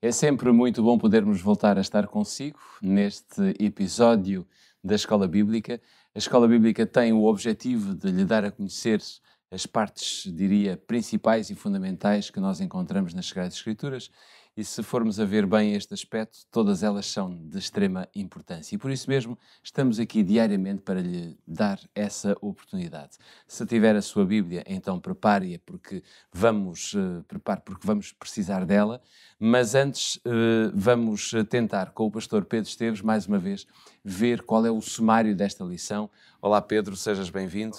É sempre muito bom podermos voltar a estar consigo neste episódio da Escola Bíblica. A Escola Bíblica tem o objetivo de lhe dar a conhecer as partes, diria, principais e fundamentais que nós encontramos nas Sagradas Escrituras. E se formos a ver bem este aspecto, todas elas são de extrema importância. E por isso mesmo estamos aqui diariamente para lhe dar essa oportunidade. Se tiver a sua Bíblia, então prepare-a porque vamos precisar dela. Mas antes vamos tentar com o pastor Pedro Esteves, mais uma vez, ver qual é o sumário desta lição. Olá Pedro, sejas bem-vindo.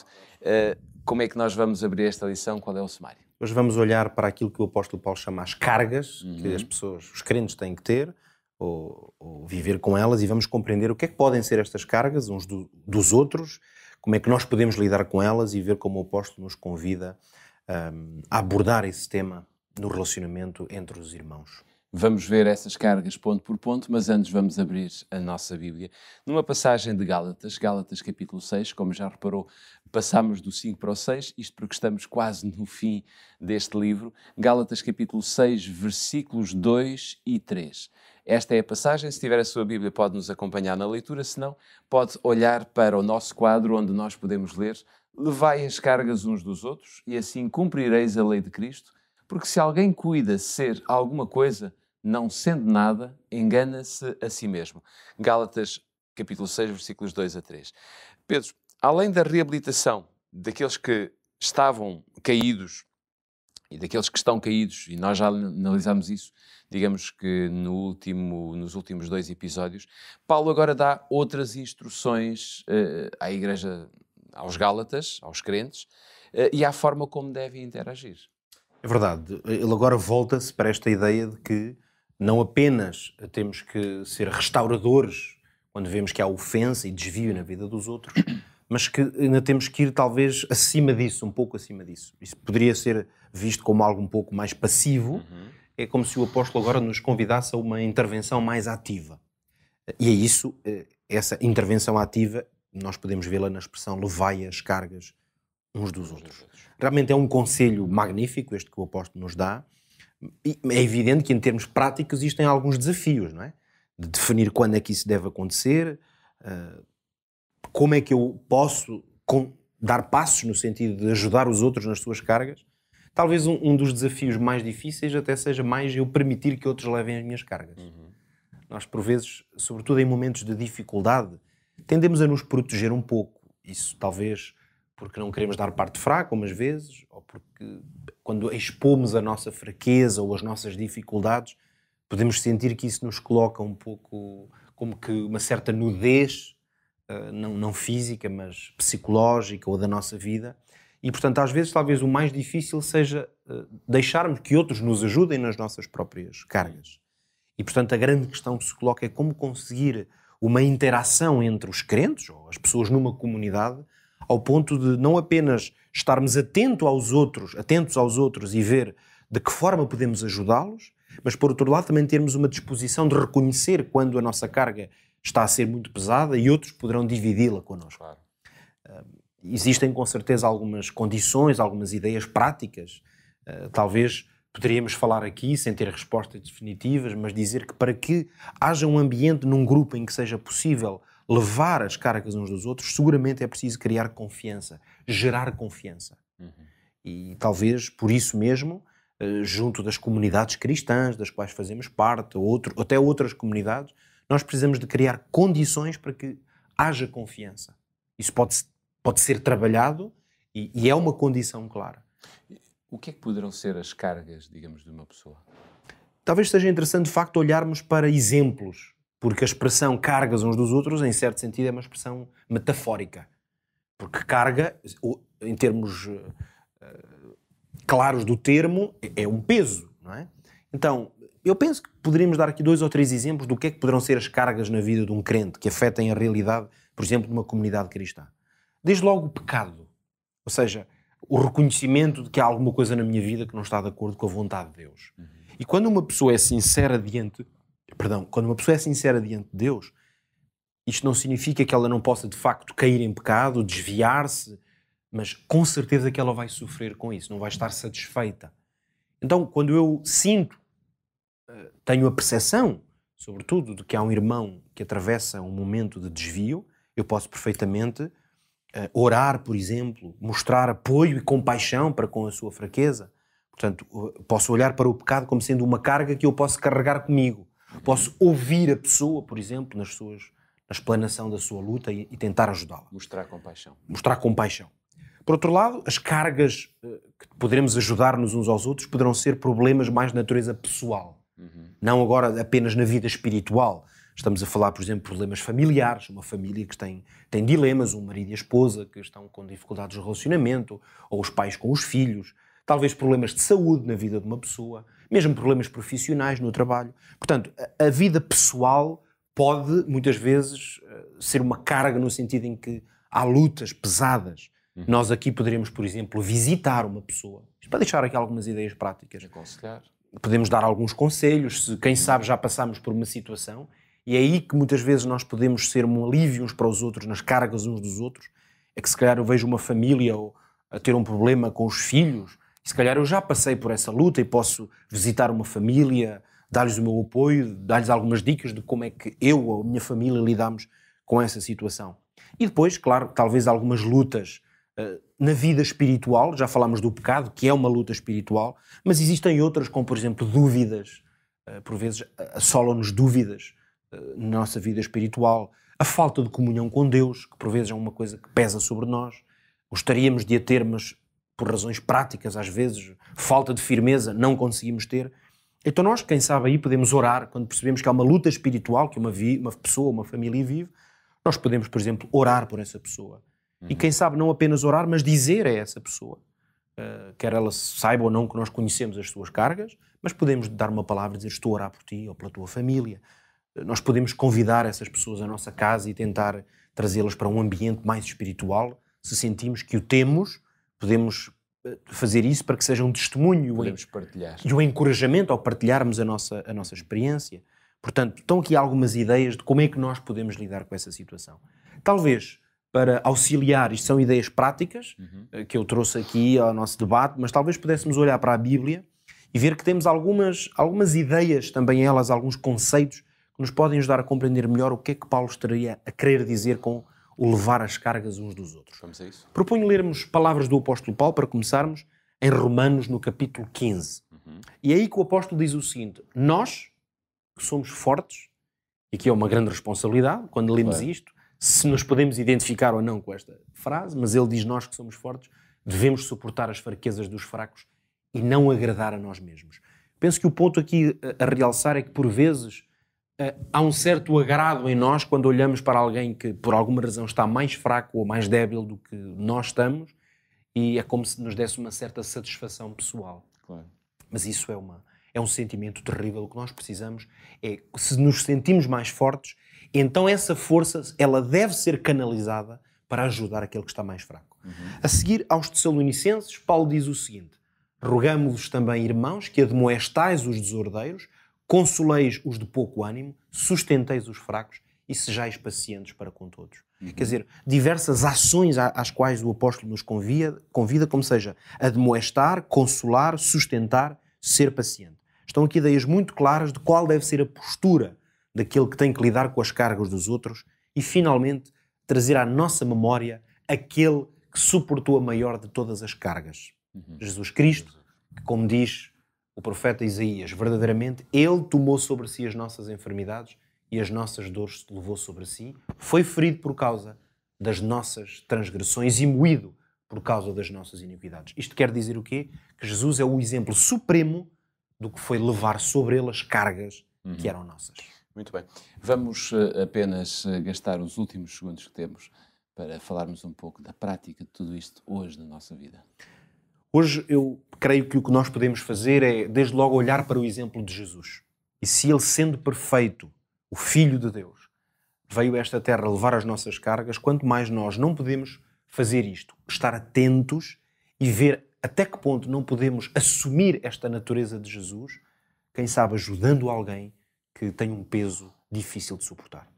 Como é que nós vamos abrir esta lição? Qual é o sumário? Hoje vamos olhar para aquilo que o apóstolo Paulo chama as cargas que as pessoas, os crentes têm que ter ou viver com elas, e vamos compreender o que é que podem ser estas cargas uns dos outros, como é que nós podemos lidar com elas e ver como o apóstolo nos convida a abordar esse tema no relacionamento entre os irmãos. Vamos ver essas cargas ponto por ponto, mas antes vamos abrir a nossa Bíblia. Numa passagem de Gálatas capítulo 6, como já reparou, passamos do 5 para o 6, isto porque estamos quase no fim deste livro. Gálatas capítulo 6, versículos 2 e 3. Esta é a passagem, se tiver a sua Bíblia pode nos acompanhar na leitura, se não, pode olhar para o nosso quadro onde nós podemos ler: levai as cargas uns dos outros e assim cumprireis a lei de Cristo, porque se alguém cuida ser alguma coisa, não sendo nada, engana-se a si mesmo. Gálatas, capítulo 6, versículos 2 a 3. Pedro, além da reabilitação daqueles que estavam caídos e daqueles que estão caídos, e nós já analisámos isso, digamos que nos últimos 2 episódios, Paulo agora dá outras instruções à igreja, aos Gálatas, aos crentes, e à forma como devem interagir. É verdade. Ele agora volta-se para esta ideia de que não apenas temos que ser restauradores quando vemos que há ofensa e desvio na vida dos outros, mas que ainda temos que ir talvez acima disso, um pouco acima disso. Isso poderia ser visto como algo um pouco mais passivo. É como se o apóstolo agora nos convidasse a uma intervenção mais ativa. E é isso, essa intervenção ativa, nós podemos vê-la na expressão levai as cargas uns dos outros. Realmente é um conselho magnífico este que o apóstolo nos dá. E é evidente que em termos práticos isto tem alguns desafios, não é? De definir quando é que isso deve acontecer, como é que eu posso dar passos no sentido de ajudar os outros nas suas cargas. Talvez um dos desafios mais difíceis até seja mais eu permitir que outros levem as minhas cargas. Nós por vezes, sobretudo em momentos de dificuldade, tendemos a nos proteger um pouco. Isso talvez porque não queremos dar parte fraca, umas vezes, ou porque quando expomos a nossa fraqueza ou as nossas dificuldades, podemos sentir que isso nos coloca um pouco como que uma certa nudez, não física, mas psicológica ou da nossa vida. E, portanto, às vezes, talvez o mais difícil seja deixarmos que outros nos ajudem nas nossas próprias cargas. E, portanto, a grande questão que se coloca é como conseguir uma interação entre os crentes, ou as pessoas numa comunidade, ao ponto de não apenas estarmos atentos aos outros e ver de que forma podemos ajudá-los, mas, por outro lado, também termos uma disposição de reconhecer quando a nossa carga está a ser muito pesada e outros poderão dividi-la connosco. Claro. Existem, com certeza, algumas condições, algumas ideias práticas. Talvez poderíamos falar aqui, sem ter respostas definitivas, mas dizer que para que haja um ambiente num grupo em que seja possível levar as cargas uns dos outros, seguramente é preciso criar confiança, gerar confiança. E talvez por isso mesmo, junto das comunidades cristãs, das quais fazemos parte, até outras comunidades, nós precisamos de criar condições para que haja confiança. Isso pode ser trabalhado e é uma condição clara. O que é que poderão ser as cargas, digamos, de uma pessoa? Talvez seja interessante, de facto, olharmos para exemplos, porque a expressão cargas uns dos outros, em certo sentido, é uma expressão metafórica. Porque carga, em termos claros do termo, é um peso, não é? Então, eu penso que poderíamos dar aqui 2 ou 3 exemplos do que é que poderão ser as cargas na vida de um crente, que afetem a realidade, por exemplo, de uma comunidade cristã. Desde logo o pecado, ou seja, o reconhecimento de que há alguma coisa na minha vida que não está de acordo com a vontade de Deus. E quando uma pessoa é sincera diante de Deus, isto não significa que ela não possa de facto cair em pecado, desviar-se, mas com certeza que ela vai sofrer com isso, não vai estar satisfeita. Então, quando eu sinto tenho a percepção, sobretudo, de que há um irmão que atravessa um momento de desvio, eu posso perfeitamente orar, por exemplo, mostrar apoio e compaixão para com a sua fraqueza. Portanto, posso olhar para o pecado como sendo uma carga que eu posso carregar comigo. Posso ouvir a pessoa, por exemplo, na explanação da sua luta e tentar ajudá-la. Mostrar compaixão. Mostrar compaixão. Por outro lado, as cargas que poderemos ajudar-nos uns aos outros poderão ser problemas mais de natureza pessoal. Não agora apenas na vida espiritual. Estamos a falar, por exemplo, de problemas familiares, uma família que tem dilemas, um marido e a esposa que estão com dificuldades de relacionamento, ou os pais com os filhos, talvez problemas de saúde na vida de uma pessoa, mesmo problemas profissionais no trabalho. Portanto, a vida pessoal pode, muitas vezes, ser uma carga no sentido em que há lutas pesadas. Nós aqui poderíamos, por exemplo, visitar uma pessoa. Isto para deixar aqui algumas ideias práticas. Aconselhar. Podemos dar alguns conselhos, se quem sabe já passamos por uma situação, e é aí que muitas vezes nós podemos ser um alívio uns para os outros, nas cargas uns dos outros. É que se calhar eu vejo uma família a ter um problema com os filhos, e se calhar eu já passei por essa luta e posso visitar uma família, dar-lhes o meu apoio, dar-lhes algumas dicas de como é que eu ou a minha família lidamos com essa situação. E depois, claro, talvez algumas lutas na vida espiritual, já falámos do pecado, que é uma luta espiritual, mas existem outras, como por exemplo dúvidas, por vezes assolam-nos dúvidas na nossa vida espiritual, a falta de comunhão com Deus, que por vezes é uma coisa que pesa sobre nós, gostaríamos de a ter, mas por razões práticas, às vezes, falta de firmeza, não conseguimos ter. Então nós, quem sabe aí, podemos orar, quando percebemos que há uma luta espiritual, que uma pessoa, uma família vive, nós podemos, por exemplo, orar por essa pessoa. E quem sabe não apenas orar, mas dizer a essa pessoa, quer ela saiba ou não que nós conhecemos as suas cargas, mas podemos dar uma palavra e dizer estou a orar por ti ou pela tua família. Nós podemos convidar essas pessoas à nossa casa e tentar trazê-las para um ambiente mais espiritual. Se sentimos que o temos, podemos fazer isso para que seja um testemunho e um encorajamento ao partilharmos a nossa experiência. Portanto, estão aqui algumas ideias de como é que nós podemos lidar com essa situação. Talvez para auxiliar, isto são ideias práticas que eu trouxe aqui ao nosso debate, mas talvez pudéssemos olhar para a Bíblia e ver que temos algumas ideias, também elas, alguns conceitos que nos podem ajudar a compreender melhor o que é que Paulo estaria a querer dizer com o levar as cargas uns dos outros. Vamos a isso? Proponho lermos palavras do apóstolo Paulo para começarmos em Romanos, no capítulo 15. E é aí que o apóstolo diz o seguinte: nós, que somos fortes, e aqui é uma grande responsabilidade, quando lemos isto, se nos podemos identificar ou não com esta frase, mas ele diz nós que somos fortes, devemos suportar as fraquezas dos fracos e não agradar a nós mesmos. Penso que o ponto aqui a realçar é que, por vezes, há um certo agrado em nós quando olhamos para alguém que, por alguma razão, está mais fraco ou mais débil do que nós estamos, e é como se nos desse uma certa satisfação pessoal. Claro. Mas isso é um sentimento terrível. O que nós precisamos é, se nos sentimos mais fortes, então essa força ela deve ser canalizada para ajudar aquele que está mais fraco. A seguir, aos Tessalonicenses, Paulo diz o seguinte: rogamo-vos também, irmãos, que admoestais os desordeiros, consoleis os de pouco ânimo, sustenteis os fracos e sejais pacientes para com todos. Quer dizer, diversas ações às quais o apóstolo nos convida, como seja, admoestar, consolar, sustentar, ser paciente. Estão aqui ideias muito claras de qual deve ser a postura daquele que tem que lidar com as cargas dos outros e, finalmente, trazer à nossa memória aquele que suportou a maior de todas as cargas. Jesus Cristo, que, como diz o profeta Isaías, verdadeiramente, ele tomou sobre si as nossas enfermidades e as nossas dores levou sobre si, foi ferido por causa das nossas transgressões e moído por causa das nossas iniquidades. Isto quer dizer o quê? Que Jesus é o exemplo supremo do que foi levar sobre ele as cargas que eram nossas. Muito bem. Vamos apenas gastar os últimos segundos que temos para falarmos um pouco da prática de tudo isto hoje na nossa vida. Hoje eu creio que o que nós podemos fazer é, desde logo, olhar para o exemplo de Jesus. E se ele, sendo perfeito, o Filho de Deus, veio a esta terra levar as nossas cargas, quanto mais nós não podemos fazer isto, estar atentos e ver até que ponto não podemos assumir esta natureza de Jesus, quem sabe ajudando alguém que tem um peso difícil de suportar.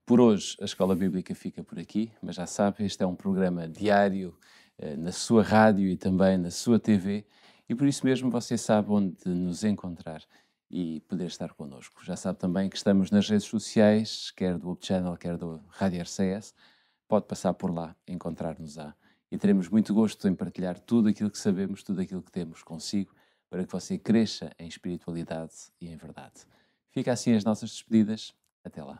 Por hoje a Escola Bíblica fica por aqui, mas já sabe, este é um programa diário na sua rádio e também na sua TV, e por isso mesmo você sabe onde nos encontrar. e poder estar connosco. Já sabe também que estamos nas redes sociais, quer do Up Channel, quer do Rádio RCS. Pode passar por lá, encontrar-nos-á. E teremos muito gosto em partilhar tudo aquilo que sabemos, tudo aquilo que temos consigo, para que você cresça em espiritualidade e em verdade. Fica assim as nossas despedidas. Até lá.